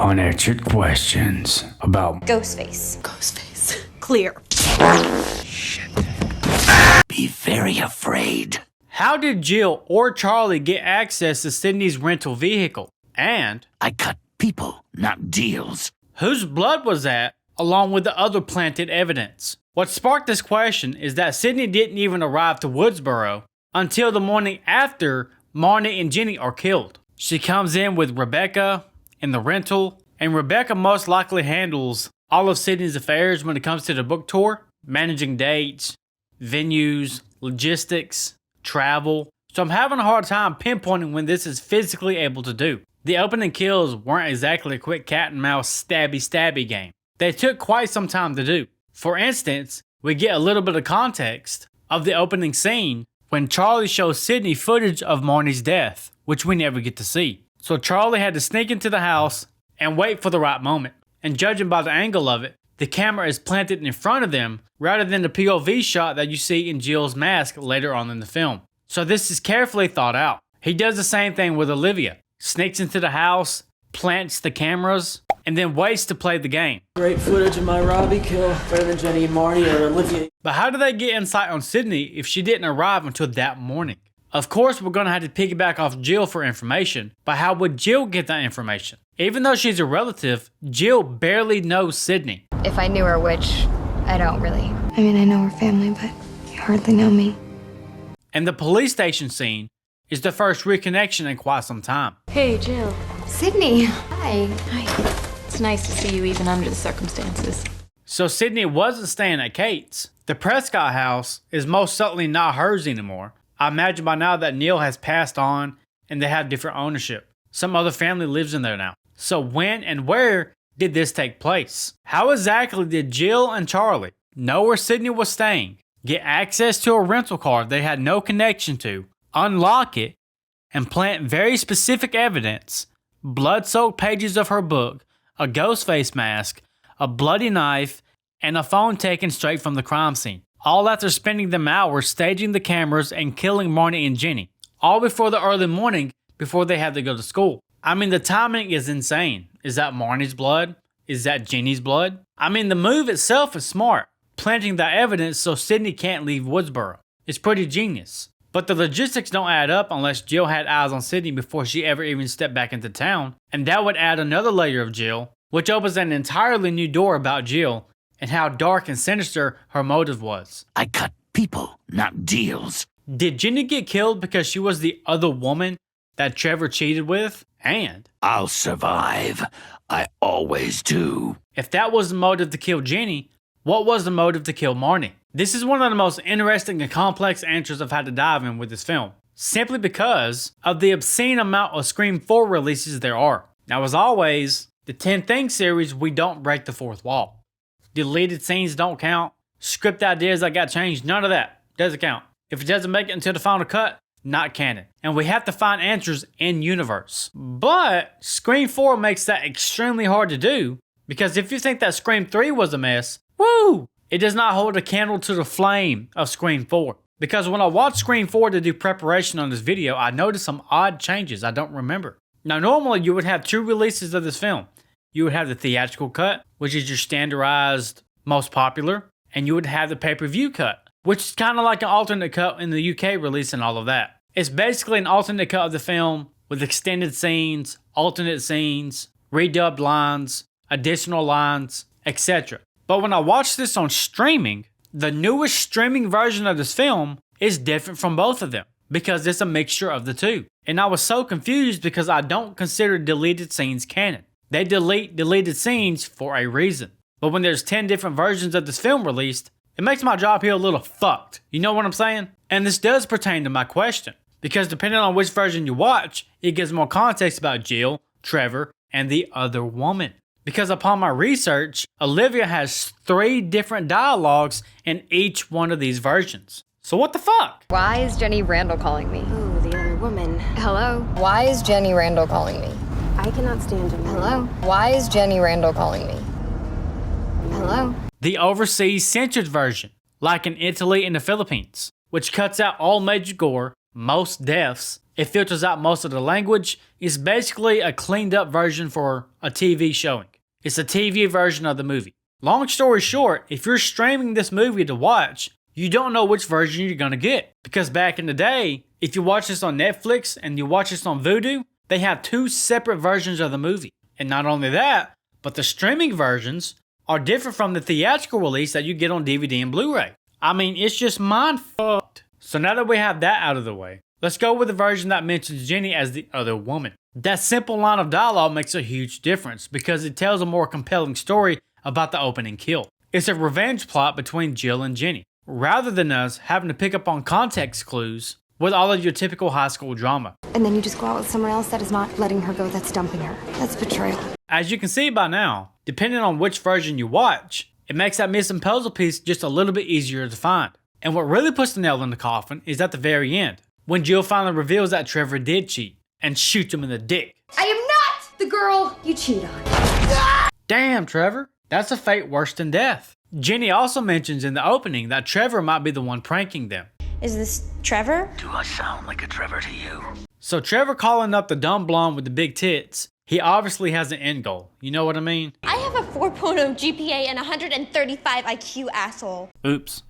Unanswered questions about Ghostface. Ghostface. Clear. Be very afraid. How did Jill or Charlie get access to Sidney's rental vehicle? And I cut people, not deals. whose blood was that, along with the other planted evidence? What sparked this question is that Sidney didn't even arrive to Woodsboro until the morning after Marnie and Jenny are killed. She comes in with Rebecca in the rental, and Rebecca most likely handles all of Sidney's affairs when it comes to the book tour, managing dates, venues, logistics, travel. So I'm having a hard time pinpointing when this is physically able to do. The opening kills weren't exactly a quick cat and mouse stabby game. They took quite some time to do. For instance, we get a little bit of context of the opening scene when Charlie shows Sidney footage of Marnie's death, which we never get to see. So Charlie had to sneak into the house and wait for the right moment. And judging by the angle of it, the camera is planted in front of them rather than the POV shot that you see in Jill's mask later on in the film. So this is carefully thought out. He does the same thing with Olivia. Sneaks into the house, plants the cameras, and then waits to play the game. Great footage of my Robbie kill. Better than Jenny and Marty or Olivia. But how do they get insight on Sidney if she didn't arrive until that morning? Of course, we're going to have to piggyback off Jill for information, but how would Jill get that information? Even though she's a relative, Jill barely knows Sidney. If I knew her, which I don't really. I mean, I know her family, but you hardly know me. And the police station scene is the first reconnection in quite some time. Hey, Jill. Sydney. Hi. Hi. It's nice to see you even under the circumstances. So Sidney wasn't staying at Kate's. The Prescott house is most certainly not hers anymore. I imagine by now that Neil has passed on and they have different ownership. Some other family lives in there now. So when and where did this take place? How exactly did Jill and Charlie know where Sidney was staying, get access to a rental car they had no connection to, unlock it, and plant very specific evidence, blood-soaked pages of her book, a ghost face mask, a bloody knife, and a phone taken straight from the crime scene? All after spending them hours staging the cameras and killing Marnie and Jenny. All before the early morning before they had to go to school. I mean, the timing is insane. Is that Marnie's blood? Is that Jenny's blood? I mean, the move itself is smart. Planting that evidence so Sidney can't leave Woodsboro. It's pretty genius. But the logistics don't add up unless Jill had eyes on Sidney before she ever even stepped back into town. And that would add another layer of Jill, which opens an entirely new door about Jill and how dark and sinister her motive was. I cut people, not deals. Did Jenny get killed because she was the other woman that Trevor cheated with? And I'll survive. I always do. if that was the motive to kill Jenny, what was the motive to kill Marnie? This is one of the most interesting and complex answers I've had to dive in with this film, simply because of the obscene amount of Scream 4 releases there are. Now, as always, the 10 Things series, we don't break the fourth wall. Deleted scenes don't count. Script ideas that got changed, none of that doesn't count. If it doesn't make it into the final cut, not canon. And we have to find answers in universe. But Scream 4 makes that extremely hard to do, because if you think that Scream 3 was a mess, woo! It does not hold a candle to the flame of Scream 4. Because when I watched Scream 4 to do preparation on this video, I noticed some odd changes I don't remember. Now, normally you would have two releases of this film. You would have the theatrical cut, which is your standardized, most popular, and you would have the pay-per-view cut, which is kind of like an alternate cut in the UK release and all of that. It's basically an alternate cut of the film with extended scenes, alternate scenes, redubbed lines, additional lines, etc. But when I watched this on streaming, the newest streaming version of this film is different from both of them because it's a mixture of the two. And I was so confused because I don't consider deleted scenes canon. They delete deleted scenes for a reason. But when there's 10 different versions of this film released, it makes my job here a little fucked. You know what I'm saying? And this does pertain to my question, because depending on which version you watch, it gives more context about Jill, Trevor, and the other woman. Because upon my research, Olivia has 3 different dialogues in each one of these versions. So what the fuck? Why is Jenny Randall calling me? Ooh, the other woman. Hello? Why is Jenny Randall calling me? I cannot stand him. Hello? Why is Jenny Randall calling me? Hello? The overseas censored version, like in Italy and the Philippines, which cuts out all major gore, most deaths, It filters out most of the language. It's basically a cleaned up version for a TV showing. It's a TV version of the movie. Long story short, if you're streaming this movie to watch, you don't know which version you're gonna get. Because back in the day, if you watch this on Netflix and you watch this on Vudu, they have 2 separate versions of the movie. And not only that, but the streaming versions are different from the theatrical release that you get on DVD and Blu-ray. I mean, it's just mind-fucked. So now that we have that out of the way, let's go with the version that mentions Jenny as the other woman. That simple line of dialogue makes a huge difference because it tells a more compelling story about the opening kill. It's a revenge plot between Jill and Jenny, rather than us having to pick up on context clues with all of your typical high school drama. And then you just go out with someone else that is not letting her go, that's dumping her. That's betrayal. As you can see by now, depending on which version you watch, it makes that missing puzzle piece just a little bit easier to find. And what really puts the nail in the coffin is at the very end, when Jill finally reveals that Trevor did cheat and shoots him in the dick. I am not the girl you cheat on. Damn, Trevor, that's a fate worse than death. Jenny also mentions in the opening that Trevor might be the one pranking them. Is this Trevor? Do I sound like a Trevor to you? So Trevor calling up the dumb blonde with the big tits, he obviously has an end goal. You know what I mean? I have a 4.0 GPA and 135 IQ, asshole. Oops,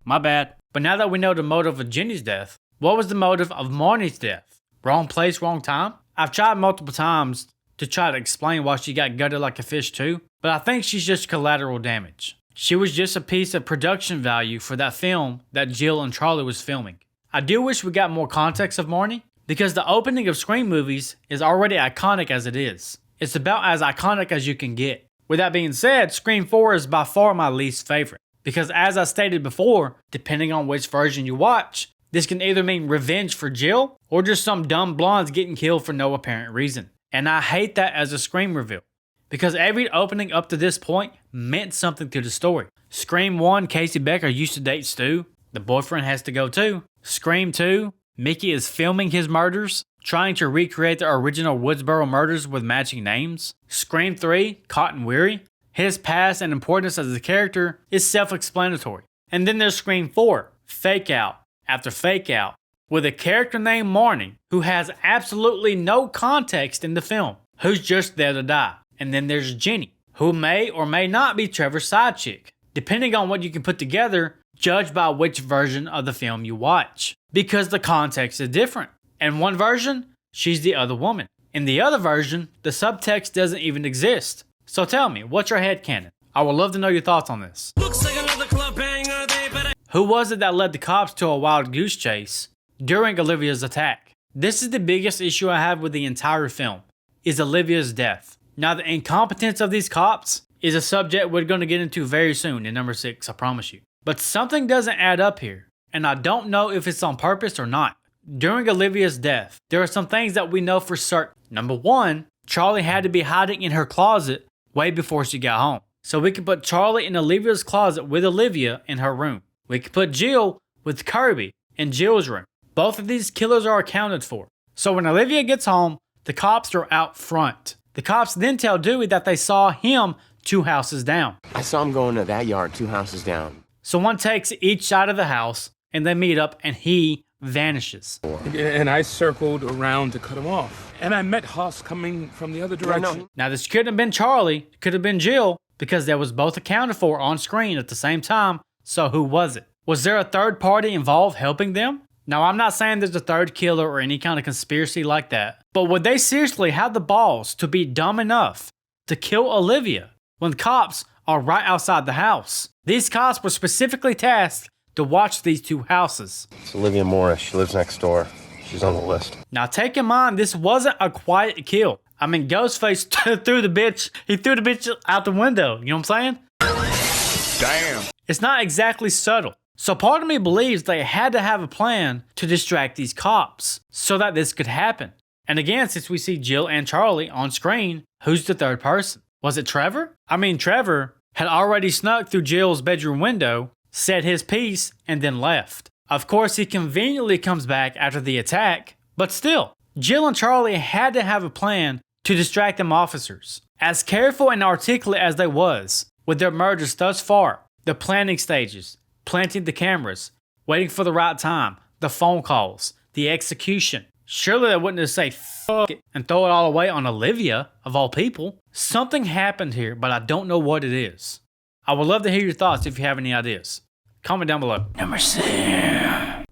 my bad. But now that we know the motive of Jenny's death, what was the motive of Marnie's death? Wrong place, wrong time? I've tried multiple times to try to explain why she got gutted like a fish too, but I think she's just collateral damage. She was just a piece of production value for that film that Jill and Charlie was filming. I do wish we got more context of Marnie, because the opening of Scream movies is already iconic as it is. It's about as iconic as you can get. With that being said, Scream 4 is by far my least favorite, because as I stated before, depending on which version you watch, this can either mean revenge for Jill, or just some dumb blondes getting killed for no apparent reason. And I hate that as a Scream reveal, because every opening up to this point meant something to the story. Scream 1, Casey Becker used to date Stu. The boyfriend has to go too. Scream 2, Mickey is filming his murders, trying to recreate the original Woodsboro murders with matching names. Scream 3, Cotton Weary. His past and importance as a character is self-explanatory. And then there's Scream 4, Fake Out after Fake Out, with a character named Marnie who has absolutely no context in the film, who's just there to die. And then there's Jenny, who may or may not be Trevor's side chick, depending on what you can put together, judged by which version of the film you watch, because the context is different. In one version, she's the other woman. In the other version, the subtext doesn't even exist. So tell me, what's your headcanon? I would love to know your thoughts on this. Looks like another club banger, they better. Who was it that led the cops to a wild goose chase during Olivia's attack? This is the biggest issue I have with the entire film, is Olivia's death. Now, the incompetence of these cops is a subject we're going to get into very soon in number 6, I promise you. But something doesn't add up here, and I don't know if it's on purpose or not. During Olivia's death, there are some things that we know for certain. Number 1, Charlie had to be hiding in her closet way before she got home. So we can put Charlie in Olivia's closet with Olivia in her room. We can put Jill with Kirby in Jill's room. Both of these killers are accounted for. So when Olivia gets home, the cops are out front. The cops then tell Dewey that they saw him 2 houses down. I saw him going to that yard 2 houses down. So one takes each side of the house and they meet up and he vanishes. And I circled around to cut him off. And I met Haas coming from the other direction. Now this couldn't have been Charlie, it could have been Jill, because they was both accounted for on screen at the same time. So who was it? Was there a third party involved helping them? Now I'm not saying there's a third killer or any kind of conspiracy like that, but would they seriously have the balls to be dumb enough to kill Olivia when cops are right outside the house? These cops were specifically tasked to watch these 2 houses. It's Olivia Morris. She lives next door. She's on the list. Now take in mind, this wasn't a quiet kill. I mean, Ghostface threw the bitch out the window. You know what I'm saying? Damn. It's not exactly subtle. So part of me believes they had to have a plan to distract these cops so that this could happen. And again, since we see Jill and Charlie on screen, who's the third person? Was it Trevor? I mean, Trevor had already snuck through Jill's bedroom window, said his piece, and then left. Of course, he conveniently comes back after the attack, but still, Jill and Charlie had to have a plan to distract them officers. As careful and articulate as they was with their murders thus far, the planning stages, planting the cameras, waiting for the right time, the phone calls, the execution, Surely they wouldn't just say fuck it and throw it all away on Olivia, of all people. Something happened here, but I don't know what it is. I would love to hear your thoughts if you have any ideas. Comment down below. Number 6.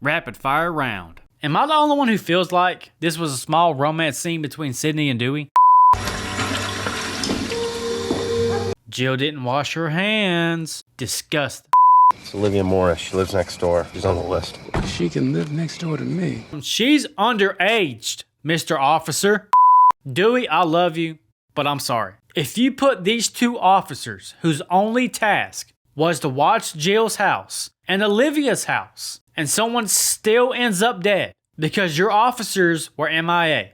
Rapid fire round. Am I the only one who feels like this was a small romance scene between Sidney and Dewey? Jill didn't wash her hands. Disgusting. It's Olivia Morris. She lives next door. She's on the list. She can live next door to me. She's underaged, Mr. Officer. Dewey, I love you, but I'm sorry. If you put these two officers whose only task was to watch Jill's house and Olivia's house, and someone still ends up dead because your officers were MIA.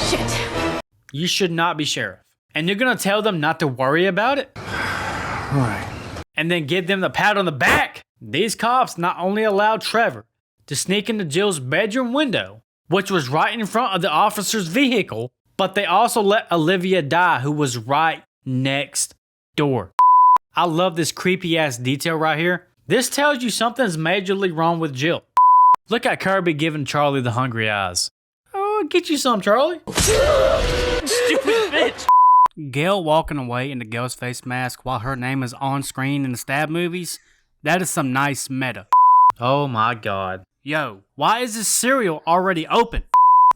Shit. You should not be sheriff. And you're gonna tell them not to worry about it? Right. And then give them the pat on the back? These cops not only allowed Trevor to sneak into Jill's bedroom window, which was right in front of the officer's vehicle, but they also let Olivia die, who was right next door. I love this creepy ass detail right here. This tells you something's majorly wrong with Jill. Look at Kirby giving Charlie the hungry eyes. Oh, get you some, Charlie. Stupid bitch. Gail walking away in the ghost face mask while her name is on screen in the stab movies. That is some nice meta. Oh my god. Yo, why is this cereal already open?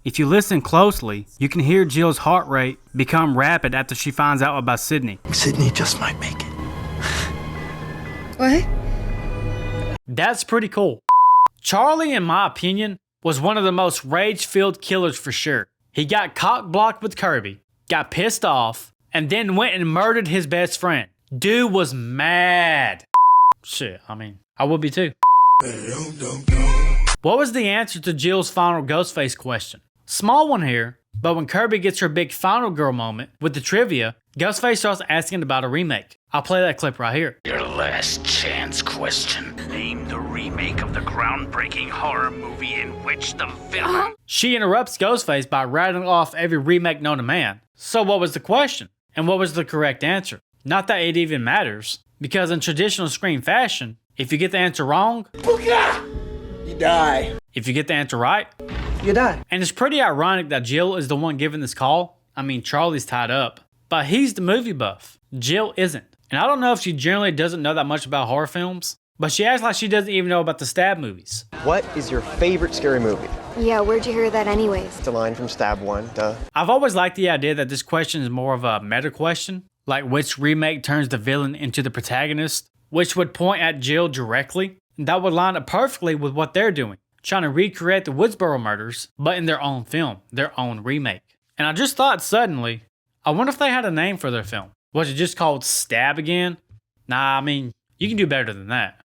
If you listen closely, you can hear Jill's heart rate become rapid after she finds out about Sidney. Sidney just might make it. What? That's pretty cool. Charlie, in my opinion, was one of the most rage-filled killers for sure. He got cock-blocked with Kirby, got pissed off, and then went and murdered his best friend. Dude was mad. Shit, I mean, I would be too. What was the answer to Jill's final Ghostface question? Small one here, but when Kirby gets her big final girl moment with the trivia, Ghostface starts asking about a remake. I'll play that clip right here. Your last chance question. Name the remake of the groundbreaking horror movie in which the villain... She interrupts Ghostface by rattling off every remake known to man. So what was the question? And what was the correct answer? Not that it even matters, because in traditional Scream fashion, if you get the answer wrong, You die. if you get the answer right, You die. and it's pretty ironic that Jill is the one giving this call. I mean, Charlie's tied up, but he's the movie buff. Jill isn't. And I don't know if she generally doesn't know that much about horror films, but she acts like she doesn't even know about the Stab movies. What is your favorite scary movie? Yeah, where'd you hear that anyways? It's a line from Stab 1, duh. I've always liked the idea that this question is more of a meta question, like which remake turns the villain into the protagonist, which would point at Jill directly. And that would line up perfectly with what they're doing, trying to recreate the Woodsboro murders, but in their own film, their own remake. And I just thought suddenly, I wonder if they had a name for their film. Was it just called Stab again? Nah, I mean, you can do better than that.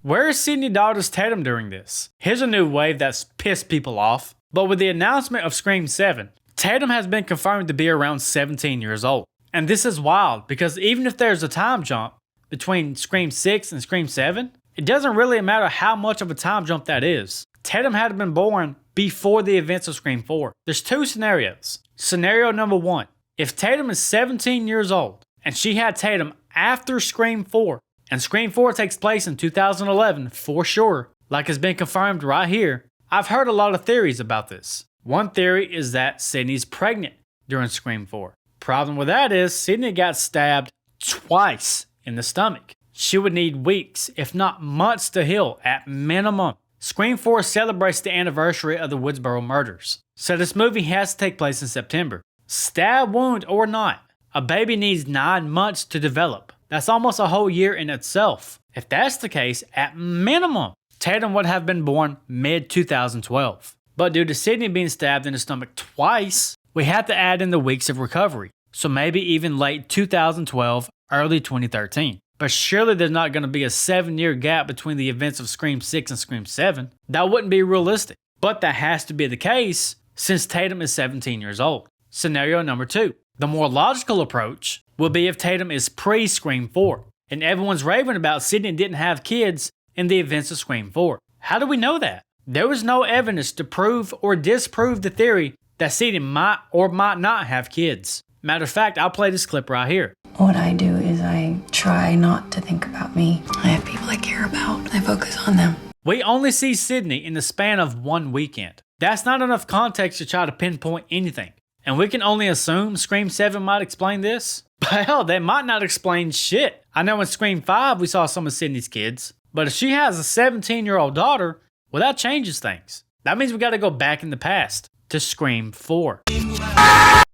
Where is Sidney Daughter's Tatum during this? Here's a new wave that's pissed people off. But with the announcement of Scream 7, Tatum has been confirmed to be around 17 years old. And this is wild because even if there's a time jump between Scream 6 and Scream 7, it doesn't really matter how much of a time jump that is. Tatum had been born before the events of Scream 4. There's two scenarios. Scenario number 1. If Tatum is 17 years old and she had Tatum after Scream 4, and Scream 4 takes place in 2011 for sure, like has been confirmed right here, I've heard a lot of theories about this. One theory is that Sidney's pregnant during Scream 4. Problem with that is Sidney got stabbed twice in the stomach. She would need weeks, if not months to heal at minimum. Scream 4 celebrates the anniversary of the Woodsboro murders, so this movie has to take place in September. Stab wound or not, a baby needs 9 months to develop. That's almost a whole year in itself. If that's the case, at minimum, Tatum would have been born mid-2012. But due to Sidney being stabbed in the stomach twice, we have to add in the weeks of recovery. So maybe even late 2012, early 2013. But surely there's not going to be a 7-year gap between the events of Scream 6 and Scream 7. That wouldn't be realistic. But that has to be the case since Tatum is 17 years old. Scenario number 2. The more logical approach will be if Tatum is pre-Scream 4, and everyone's raving about Sidney didn't have kids in the events of Scream 4. How do we know that? There was no evidence to prove or disprove the theory that Sidney might or might not have kids. Matter of fact, I'll play this clip right here. What I do is I try not to think about me. I have people I care about. I focus on them. We only see Sidney in the span of one weekend. That's not enough context to try to pinpoint anything. And we can only assume Scream 7 might explain this. But hell, they might not explain shit. I know in Scream 5 we saw some of Sidney's kids. But if she has a 17-year-old daughter, well, that changes things. That means we gotta go back in the past to Scream 4.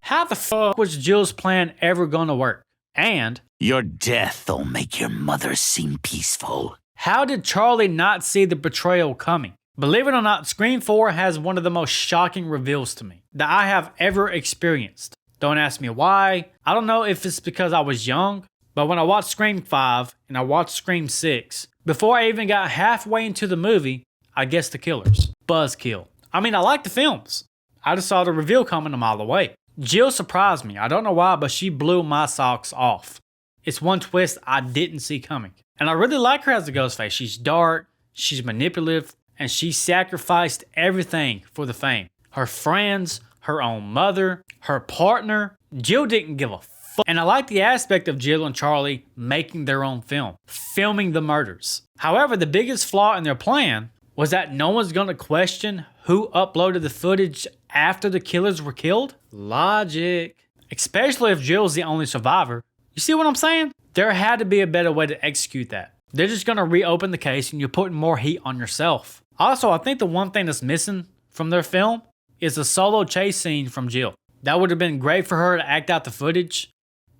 How the fuck was Jill's plan ever gonna work? And Your death'll make your mother seem peaceful. how did Charlie not see the betrayal coming? Believe it or not, Scream 4 has one of the most shocking reveals to me that I have ever experienced. Don't ask me why. I don't know if it's because I was young, but when I watched Scream 5 and I watched Scream 6, before I even got halfway into the movie, I guessed the killers. Buzzkill. I mean, I like the films. I just saw the reveal coming a mile away. Jill surprised me. I don't know why, but she blew my socks off. It's one twist I didn't see coming. And I really like her as a Ghostface. She's dark, she's manipulative, and she sacrificed everything for the fame. Her friends, her own mother, her partner. Jill didn't give a fuck. And I like the aspect of Jill and Charlie making their own film, filming the murders. However, the biggest flaw in their plan was that no one's gonna question who uploaded the footage after the killers were killed? Logic. Especially if Jill's the only survivor. You see what I'm saying? There had to be a better way to execute that. They're just gonna reopen the case and you're putting more heat on yourself. Also, I think the one thing that's missing from their film is a solo chase scene from Jill. That would have been great for her to act out the footage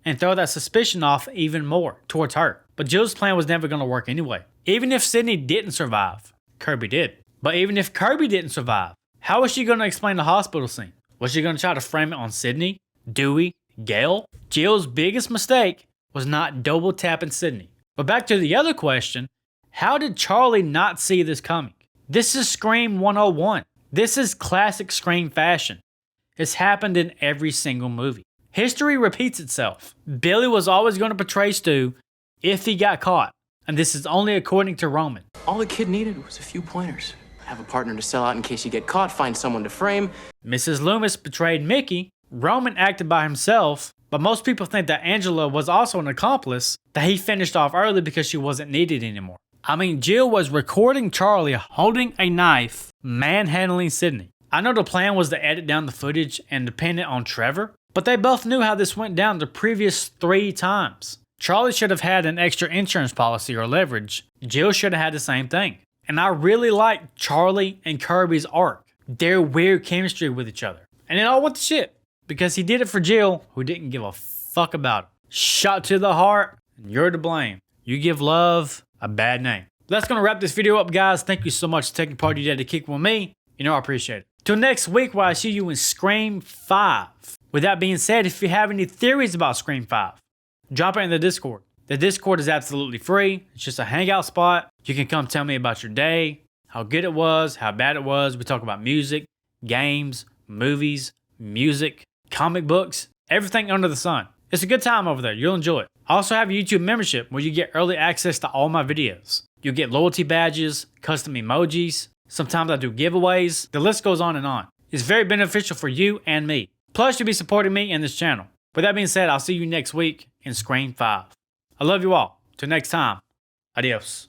and throw that suspicion off even more towards her. But Jill's plan was never gonna work anyway. Even if Sidney didn't survive, Kirby did. But even if Kirby didn't survive, how was she gonna explain the hospital scene? Was she gonna try to frame it on Sidney, Dewey, Gale? Jill's biggest mistake was not double tapping Sidney. But back to the other question, how did Charlie not see this coming? This is Scream 101. This is classic Scream fashion. It's happened in every single movie. History repeats itself. Billy was always going to betray Stu if he got caught. And this is only according to Roman. All the kid needed was a few pointers. Have a partner to sell out in case you get caught, find someone to frame. Mrs. Loomis betrayed Mickey. Roman acted by himself. But most people think that Angela was also an accomplice, that he finished off early because she wasn't needed anymore. I mean, Jill was recording Charlie holding a knife, manhandling Sidney. I know the plan was to edit down the footage and depend it on Trevor, but they both knew how this went down the previous 3 times. Charlie should have had an extra insurance policy or leverage. Jill should have had the same thing. And I really like Charlie and Kirby's arc. Their weird chemistry with each other. And it all went to shit because he did it for Jill, who didn't give a fuck about him. Shot to the heart, and you're to blame. You give love a bad name. That's gonna wrap this video up, guys. Thank you so much for taking part of your day to kick with me. You know I appreciate it. Till next week where I see you in Scream 5. With that being said, if you have any theories about Scream 5, drop it in the Discord. The Discord is absolutely free. It's just a hangout spot. You can come tell me about your day, how good it was, how bad it was. We talk about music, games, movies, music, comic books, everything under the sun. It's a good time over there. You'll enjoy it. I also have a YouTube membership where you get early access to all my videos. You'll get loyalty badges, custom emojis. Sometimes I do giveaways. The list goes on and on. It's very beneficial for you and me. Plus, you'll be supporting me and this channel. With that being said, I'll see you next week in Scream 5. I love you all. Till next time. Adios.